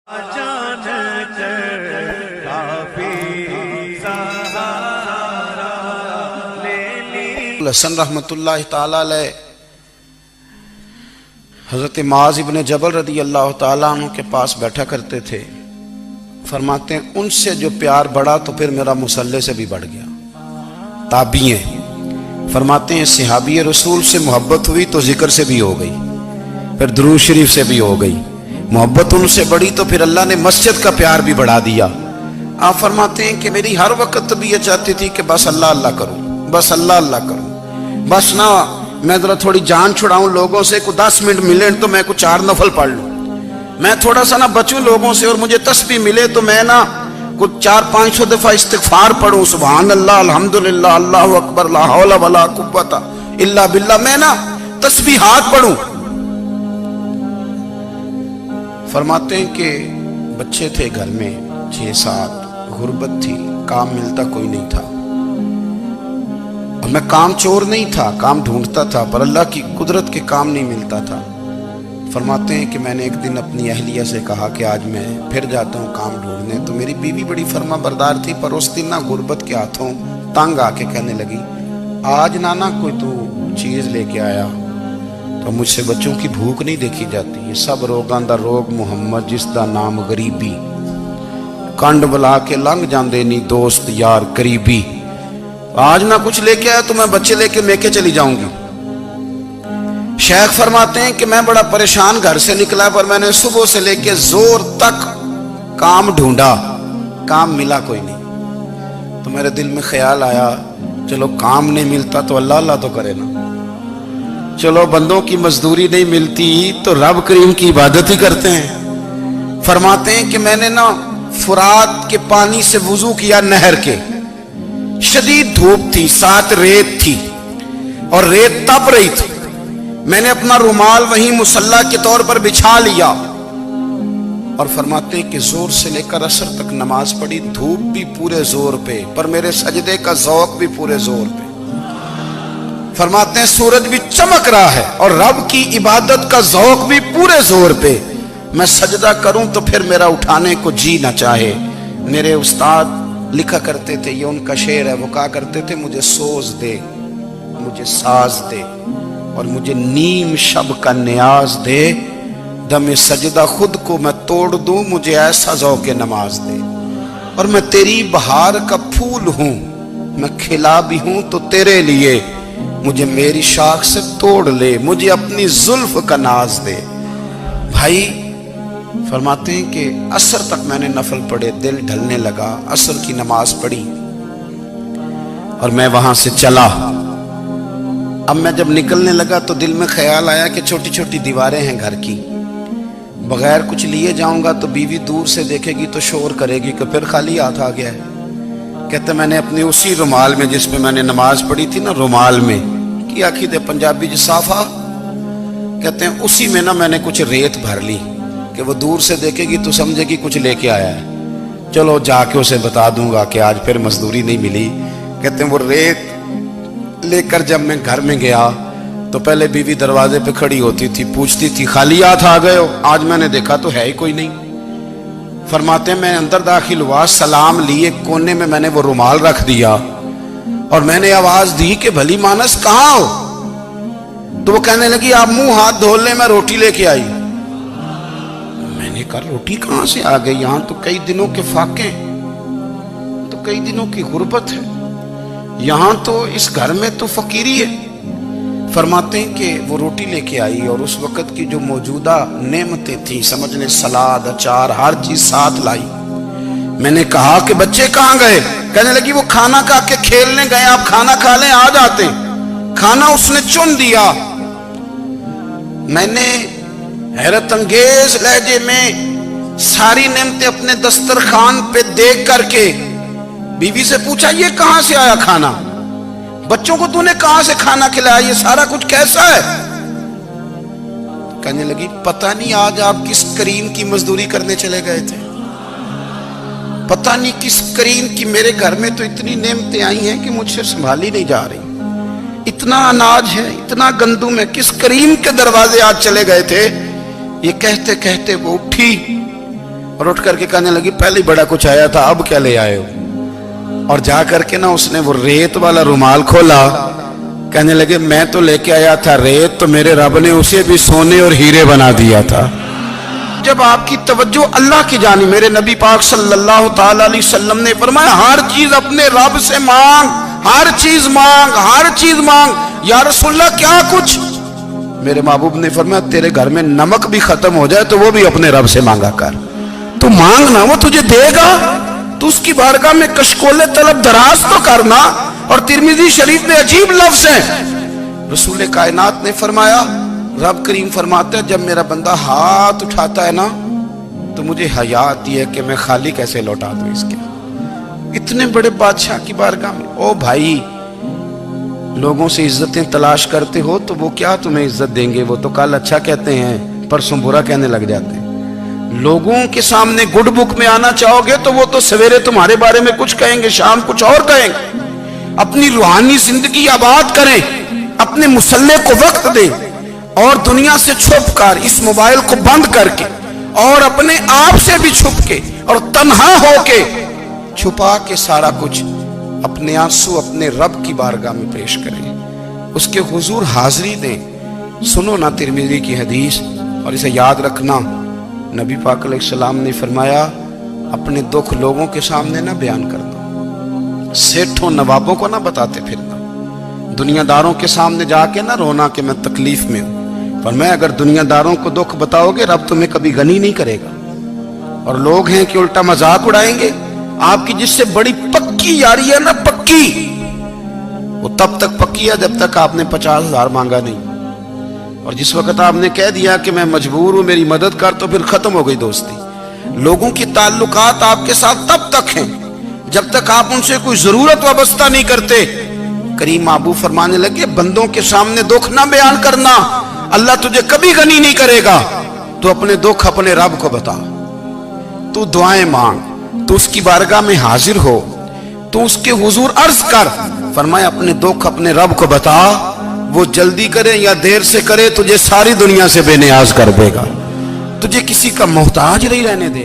حسن رحمت اللہ تعالیٰ علیہ حضرت معاذ ابن جبل رضی اللہ تعالیٰ عنہ کے پاس بیٹھا کرتے تھے. فرماتے ہیں ان سے جو پیار بڑھا تو پھر میرا مصلی سے بھی بڑھ گیا. تابعی ہیں. فرماتے ہیں صحابی رسول سے محبت ہوئی تو ذکر سے بھی ہو گئی, پھر درود شریف سے بھی ہو گئی. محبت ان سے بڑھی تو پھر اللہ نے مسجد کا پیار بھی بڑھا دیا. آپ فرماتے ہیں کہ میری ہر وقت طبیعت چاہتی تھی کہ بس اللہ اللہ کروں, بس اللہ اللہ کروں, بس نہ میں ذرا تھوڑی جان چھڑاؤں لوگوں سے, کو 10 منٹ ملے تو میں کچھ 4 نفل پڑھ لوں, میں تھوڑا سا نہ بچوں لوگوں سے, اور مجھے تسبیح ملے تو میں نہ کچھ 400-500 دفعہ استغفار پڑھوں, سبحان اللہ, الحمدللہ, اللہ اکبر, لا حول ولا قوت الا باللہ, میں نہ تسبیحات پڑھوں. فرماتے ہیں کہ بچے تھے گھر میں 6-7, غربت تھی, کام ملتا کوئی نہیں تھا, اور میں کام چور نہیں تھا, کام ڈھونڈتا تھا, پر اللہ کی قدرت کے کام نہیں ملتا تھا. فرماتے ہیں کہ میں نے ایک دن اپنی اہلیہ سے کہا کہ آج میں پھر جاتا ہوں کام ڈھونڈنے. تو میری بیوی بڑی فرما بردار تھی, پر اس دن نہ غربت کے ہاتھوں تنگ آ کے کہنے لگی, آج نانا کوئی تو چیز لے کے آیا, تو مجھ سے بچوں کی بھوک نہیں دیکھی جاتی. یہ سب روگاں دا روگ محمد جس دا نام غریبی, کنڈ بلا کے لنگ جاندے نہیں دوست یار قریبی. آج نہ کچھ لے کے آیا تو میں بچے لے کے میکے چلی جاؤں گی. شیخ فرماتے ہیں کہ میں بڑا پریشان گھر سے نکلا, پر میں نے صبح سے لے کے زور تک کام ڈھونڈا, کام ملا کوئی نہیں. تو میرے دل میں خیال آیا, چلو کام نہیں ملتا تو اللہ اللہ تو کرے نا, چلو بندوں کی مزدوری نہیں ملتی تو رب کریم کی عبادت ہی کرتے ہیں. فرماتے ہیں کہ میں نے نا فرات کے پانی سے وضو کیا, نہر کے, شدید دھوپ تھی, ساتھ ریت تھی, اور ریت تپ رہی تھی. میں نے اپنا رومال وہیں مصلی کے طور پر بچھا لیا, اور فرماتے ہیں کہ زور سے لے کر عصر تک نماز پڑھی, دھوپ بھی پورے زور پہ, پر میرے سجدے کا ذوق بھی پورے زور پہ. فرماتے ہیں سورج بھی چمک رہا ہے, اور رب کی عبادت کا ذوق بھی پورے زور پہ. میں سجدہ کروں تو پھر میرا اٹھانے کو جی نہ چاہے. میرے استاد لکھا کرتے تھے, یہ ان کا شعر ہے, وہ کہا کرتے تھے, مجھے سوز دے, مجھے ساز دے, اور مجھے نیم شب کا نیاز دے, دم سجدہ خود کو میں توڑ دوں, مجھے ایسا ذوق نماز دے. اور میں تیری بہار کا پھول ہوں, میں کھلا بھی ہوں تو تیرے لیے, مجھے میری شاخ سے توڑ لے, مجھے اپنی زلف کا ناز دے. بھائی فرماتے ہیں کہ عصر تک میں نے نفل پڑھے, دل ڈھلنے لگا, عصر کی نماز پڑھی, اور میں وہاں سے چلا. اب میں جب نکلنے لگا تو دل میں خیال آیا کہ چھوٹی چھوٹی دیواریں ہیں گھر کی, بغیر کچھ لیے جاؤں گا تو بیوی دور سے دیکھے گی تو شور کرے گی کہ پھر خالی ہاتھ آ گیا ہے. کہتے میں نے اپنی اسی رومال میں جس میں میں نے نماز پڑھی تھی نا, رومال میں کی آخی دے پنجابی جسافہ کہتے ہیں, اسی میں نا میں نے کچھ ریت بھر لی کہ وہ دور سے دیکھے گی تو سمجھے گی کچھ لے کے آیا ہے, چلو جا کے اسے بتا دوں گا کہ آج پھر مزدوری نہیں ملی. کہتے ہیں وہ ریت لے کر جب میں گھر میں گیا تو پہلے بیوی دروازے پہ کھڑی ہوتی تھی, پوچھتی تھی خالی ہاتھ آ گئے ہو, آج میں نے دیکھا تو ہے ہی کوئی نہیں. فرماتے ہیں میں اندر داخل ہوا, سلام لیے, کونے میں میں نے وہ رومال رکھ دیا, اور میں نے آواز دی کہ بھلی مانس کہاں ہو؟ تو وہ کہنے لگی آپ منہ ہاتھ دھو لیں, میں روٹی لے کے آئی. میں نے کہا روٹی کہاں سے آ گئی, یہاں تو کئی دنوں کے فاقے, تو کئی دنوں کی غربت ہے, یہاں تو اس گھر میں تو فقیری ہے. فرماتے ہیں کہ وہ روٹی لے کے آئی, اور اس وقت کی جو موجودہ نعمتیں تھیں, سمجھ لیں سلاد, اچار, ہر چیز ساتھ لائی. میں نے کہا کہ بچے کہاں گئے؟ کہنے لگی وہ کھانا کھا کے کھیلنے گئے, آپ کھانا کھا لیں آ جاتے. کھانا اس نے چن دیا. میں نے حیرت انگیز لہجے میں ساری نعمتیں اپنے دسترخوان پہ دیکھ کر کے بیوی سے پوچھا یہ کہاں سے آیا کھانا؟ بچوں کو تو نے کہاں سے کھانا کھلایا؟ یہ سارا کچھ کیسا ہے؟ کہنے لگی پتہ نہیں آج آپ کس کریم کی مزدوری کرنے چلے گئے تھے, پتہ نہیں کس کریم کی, میرے گھر میں تو اتنی نعمتیں آئی ہیں کہ مجھ سے سنبھالی نہیں جا رہی, اتنا اناج ہے, اتنا گندم ہے, کس کریم کے دروازے آج چلے گئے تھے؟ یہ کہتے کہتے وہ اٹھی, اور اٹھ کر کے کہنے لگی پہلے بڑا کچھ آیا تھا، اب کیا لے آئے ہو؟ اور جا کر کے نا اس نے وہ ریت والا رومال کھولا، کہنے لگے میں تو لے کے آیا تھا ریت، تو میرے رب نے اسے بھی سونے اور ہیرے بنا دیا تھا۔ جب آپ کی توجہ اللہ کی جانب، میرے نبی پاک صلی اللہ تعالی علیہ وسلم نے فرمایا ہر چیز اپنے رب سے مانگ، ہر چیز مانگ، ہر چیز مانگ۔ یا رسول اللہ کیا کچھ؟ میرے محبوب نے فرمایا تیرے گھر میں نمک بھی ختم ہو جائے تو وہ بھی اپنے رب سے مانگا کر، تو مانگنا وہ تجھے دے گا، تو اس کی بارگاہ میں کشکول طلب دراز تو کرنا۔ اور ترمذی شریف میں عجیب لفظ ہے، رسول کائنات نے فرمایا، رب کریم فرماتا ہے جب میرا بندہ ہاتھ اٹھاتا ہے نا تو مجھے حیا آتی ہے کہ میں خالی کیسے لوٹا دوں اس کے۔ اتنے بڑے بادشاہ کی بارگاہ میں، او بھائی لوگوں سے عزتیں تلاش کرتے ہو تو وہ کیا تمہیں عزت دیں گے؟ وہ تو کل اچھا کہتے ہیں پرسوں برا کہنے لگ جاتے ہیں۔ لوگوں کے سامنے گڈ بک میں آنا چاہو گے تو وہ تو سویرے تمہارے بارے میں کچھ کہیں گے، شام کچھ اور کہیں گے۔ اپنی روحانی زندگی آباد کریں، اپنے مسلح کو وقت دیں، اور دنیا سے چھپ کر اس موبائل کو بند کر کے اور اپنے آپ سے بھی چھپ کے اور تنہا ہو کے چھپا کے سارا کچھ اپنے آنسو اپنے رب کی بارگاہ میں پیش کریں، اس کے حضور حاضری دیں۔ سنو نا ترمذی کی حدیث، اور اسے یاد رکھنا، نبی پاک علیہ السلام نے فرمایا اپنے دکھ لوگوں کے سامنے نہ بیان کرنا، سیٹھوں نوابوں کو نہ بتاتے پھرنا، دنیا داروں کے سامنے جا کے نہ رونا کہ میں تکلیف میں ہوں۔ فرمایا اگر دنیا داروں کو دکھ بتاؤ گے رب تمہیں کبھی غنی نہیں کرے گا۔ اور لوگ ہیں کہ الٹا مذاق اڑائیں گے، آپ کی جس سے بڑی پکی یاری ہے نا، پکی، وہ تب تک پکی ہے جب تک آپ نے 50,000 مانگا نہیں، اور جس وقت آپ نے کہہ دیا کہ میں مجبور ہوں میری مدد کر تو پھر ختم ہو گئی دوستی۔ لوگوں کی تعلقات آپ کے ساتھ تب تک ہیں جب تک آپ ان سے کوئی ضرورت وابستہ نہیں کرتے۔ کریم محبوب فرمانے لگے بندوں کے سامنے دکھ نہ بیان کرنا، اللہ تجھے کبھی غنی نہیں کرے گا۔ تو اپنے دکھ اپنے رب کو بتا، تو دعائیں مانگ، تو اس کی بارگاہ میں حاضر ہو، تو اس کے حضور عرض کر۔ فرمایا اپنے دکھ اپنے رب کو بتا، وہ جلدی کرے یا دیر سے کرے تجھے ساری دنیا سے بے نیاز کر دے گا، تجھے کسی کا محتاج نہیں رہنے دے۔